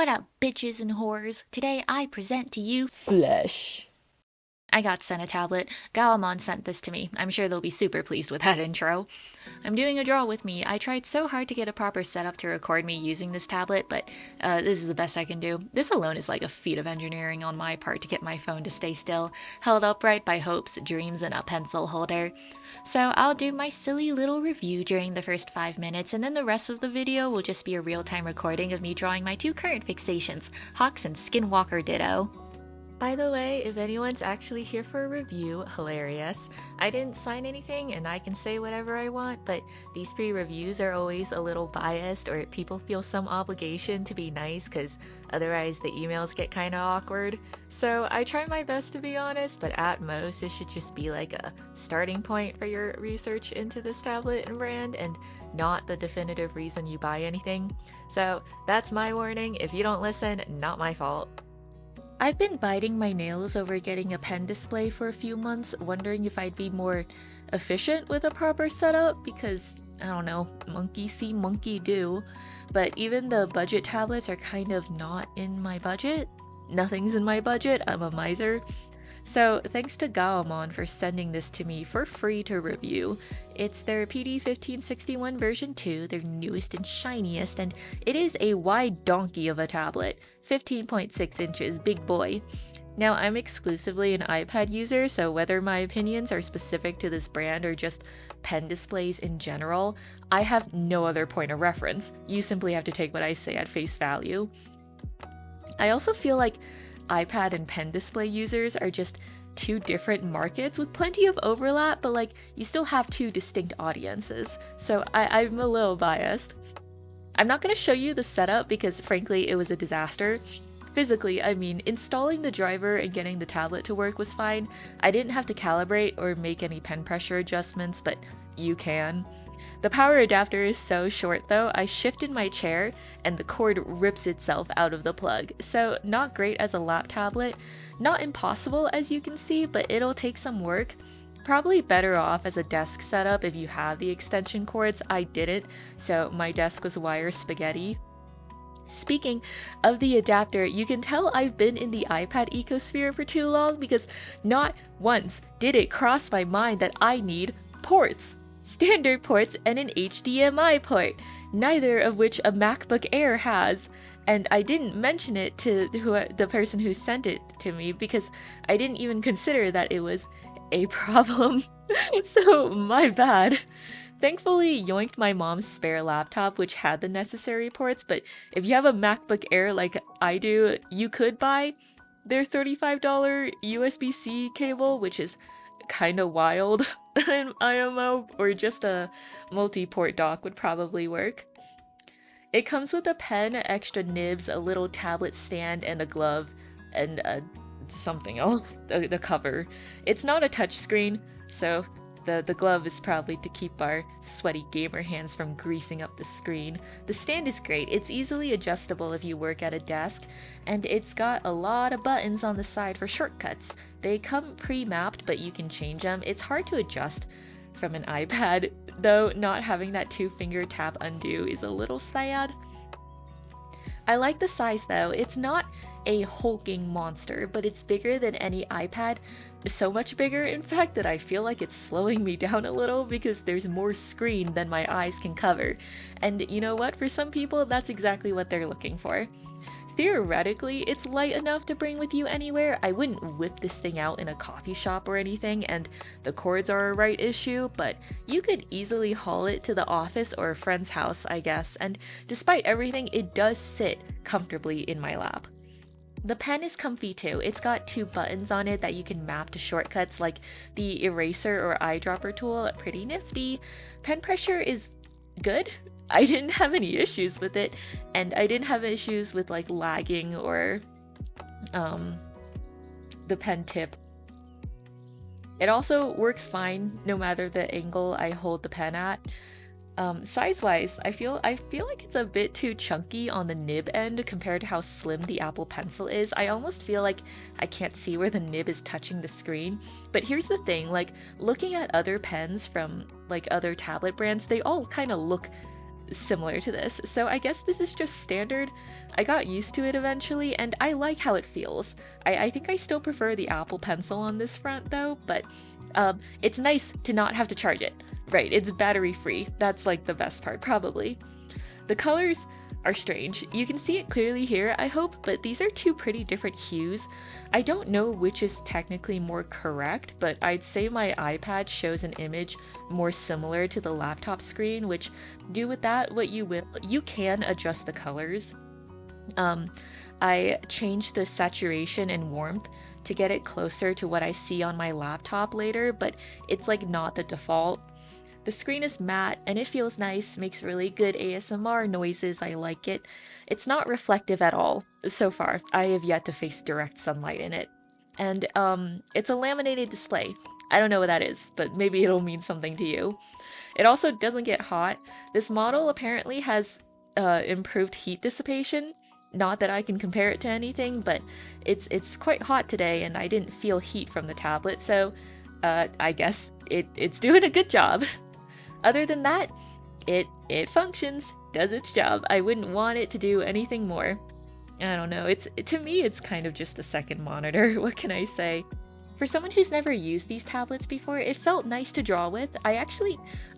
What up, bitches and whores? Today I present to you Flesh. I got sent a tablet. Gaomon sent this to me. I'm sure they'll be super pleased with that intro. I'm doing a draw with me. I tried so hard to get a proper setup to record me using this tablet, but this is the best I can do. This alone is like a feat of engineering on my part to get my phone to stay still, held upright by hopes, dreams, and a pencil holder. So I'll do my silly little review during the first 5 minutes, and then the rest of the video will just be a real-time recording of me drawing my two current fixations, Hawks and Skinwalker Ditto. By the way, if anyone's actually here for a review, hilarious. I didn't sign anything and I can say whatever I want, but these pre-reviews are always a little biased, or people feel some obligation to be nice because otherwise the emails get kind of awkward. So I try my best to be honest, but at most it should just be like a starting point for your research into this tablet and brand, and not the definitive reason you buy anything. So that's my warning. If you don't listen, not my fault. I've been biting my nails over getting a pen display for a few months, wondering if I'd be more efficient with a proper setup because, I don't know, monkey see, monkey do. But even the budget tablets are kind of not in my budget. Nothing's in my budget, I'm a miser. So thanks to Gaomon for sending this to me for free to review. It's their pd1561 version 2, their newest and shiniest, and it is a wide donkey of a tablet, 15.6 inches, big boy. Now, I'm exclusively an iPad user, so whether my opinions are specific to this brand or just pen displays in general, I have no other point of reference. You simply have to take what I say at face value. I also feel like iPad and pen display users are just two different markets with plenty of overlap, but like you still have two distinct audiences. So I'm a little biased. I'm not going to show you the setup because frankly it was a disaster. Physically, I mean, installing the driver and getting the tablet to work was fine. I didn't have to calibrate or make any pen pressure adjustments, but you can. The power adapter is so short though, I shifted my chair and the cord rips itself out of the plug. So not great as a lap tablet, not impossible as you can see, but it'll take some work. Probably better off as a desk setup if you have the extension cords. I didn't, so my desk was wire spaghetti. Speaking of the adapter, you can tell I've been in the iPad ecosphere for too long because not once did it cross my mind that I need ports. Standard ports and an HDMI port, neither of which a MacBook Air has. And I didn't mention it to the person who sent it to me because I didn't even consider that it was a problem. So my bad. Thankfully, yoinked my mom's spare laptop, which had the necessary ports, but if you have a MacBook Air like I do, you could buy their $35 USB-C cable, which is kind of wild in IMO, or just a multi-port dock would probably work. It comes with a pen, extra nibs, a little tablet stand, and a glove, and something else, the cover. It's not a touchscreen, so the glove is probably to keep our sweaty gamer hands from greasing up the screen. The stand is great. It's easily adjustable if you work at a desk, and it's got a lot of buttons on the side for shortcuts. They come pre-mapped, but you can change them. It's hard to adjust from an iPad, though not having that two-finger tap undo is a little sad. I like the size though. It's not a hulking monster, but it's bigger than any iPad. So much bigger, in fact, that I feel like it's slowing me down a little because there's more screen than my eyes can cover. And you know what? For some people, that's exactly what they're looking for. Theoretically, it's light enough to bring with you anywhere. I wouldn't whip this thing out in a coffee shop or anything, and the cords are a right issue, but you could easily haul it to the office or a friend's house, I guess, and despite everything, it does sit comfortably in my lap. The pen is comfy too. It's got two buttons on it that you can map to shortcuts like the eraser or eyedropper tool. Pretty nifty. Pen pressure is good. I didn't have any issues with it, and I didn't have issues with like lagging or the pen tip. It also works fine no matter the angle I hold the pen at. Size-wise, I feel like it's a bit too chunky on the nib end compared to how slim the Apple Pencil is. I almost feel like I can't see where the nib is touching the screen. But here's the thing, like looking at other pens from like other tablet brands, they all kind of look similar to this. So I guess this is just standard. I got used to it eventually, and I like how it feels. I think I still prefer the Apple Pencil on this front though, but it's nice to not have to charge it. Right, it's battery free. That's like the best part, probably. The colors are strange. You can see it clearly here, I hope, but these are two pretty different hues. I don't know which is technically more correct, but I'd say my iPad shows an image more similar to the laptop screen, which do with that what you will. You can adjust the colors. I changed the saturation and warmth to get it closer to what I see on my laptop later, but it's like not the default. The screen is matte and it feels nice, makes really good ASMR noises, I like it. It's not reflective at all. So far, I have yet to face direct sunlight in it. And it's a laminated display. I don't know what that is, but maybe it'll mean something to you. It also doesn't get hot. This model apparently has improved heat dissipation. Not that I can compare it to anything, but it's quite hot today and I didn't feel heat from the tablet, so I guess it's doing a good job. Other than that, it functions, does its job. I wouldn't want it to do anything more. I don't know, to me it's kind of just a second monitor, what can I say? For someone who's never used these tablets before, it felt nice to draw with. I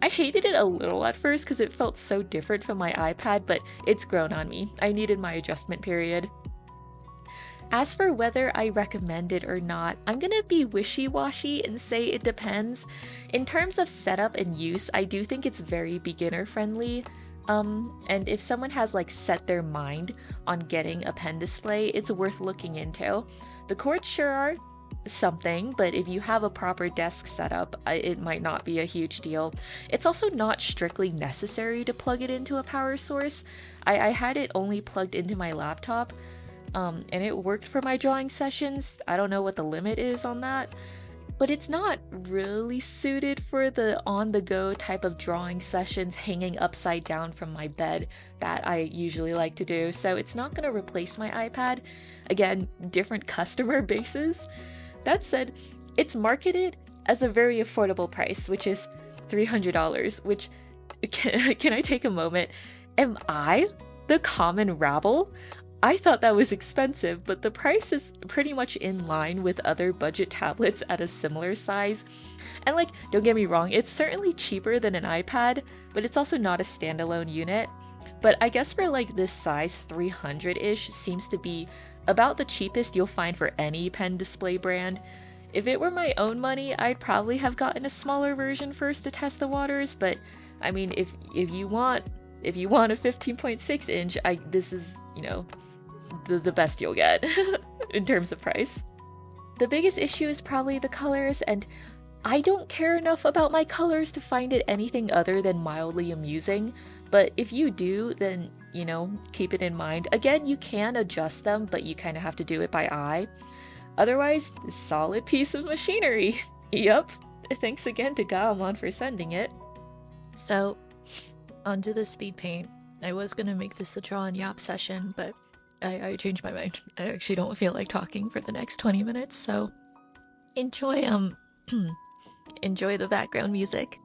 hated it a little at first because it felt so different from my iPad, but it's grown on me. I needed my adjustment period. As for whether I recommend it or not, I'm gonna be wishy-washy and say it depends. In terms of setup and use, I do think it's very beginner friendly. And if someone has like set their mind on getting a pen display, it's worth looking into. The cords sure are something, but if you have a proper desk setup, it might not be a huge deal. It's also not strictly necessary to plug it into a power source. I had it only plugged into my laptop. And it worked for my drawing sessions. I don't know what the limit is on that, but it's not really suited for the on-the-go type of drawing sessions hanging upside down from my bed that I usually like to do, so it's not going to replace my iPad. Again, different customer bases. That said, it's marketed as a very affordable price, which is $300, which, can I take a moment? Am I the common rabble? I thought that was expensive, but the price is pretty much in line with other budget tablets at a similar size. And like, don't get me wrong, it's certainly cheaper than an iPad, but it's also not a standalone unit. But I guess for like this size, 300-ish seems to be about the cheapest you'll find for any pen display brand. If it were my own money, I'd probably have gotten a smaller version first to test the waters, but I mean, if you want a 15.6 inch, this is, you know, the best you'll get in terms of price. The biggest issue is probably the colors, and I don't care enough about my colors to find it anything other than mildly amusing, but if you do, then, you know, keep it in mind. Again, you can adjust them, but you kind of have to do it by eye. Otherwise, solid piece of machinery. Yup. Thanks again to Gaomon for sending it. So, onto the speed paint. I was gonna make this a draw and yap session, but I changed my mind. I actually don't feel like talking for the next 20 minutes, so enjoy enjoy the background music.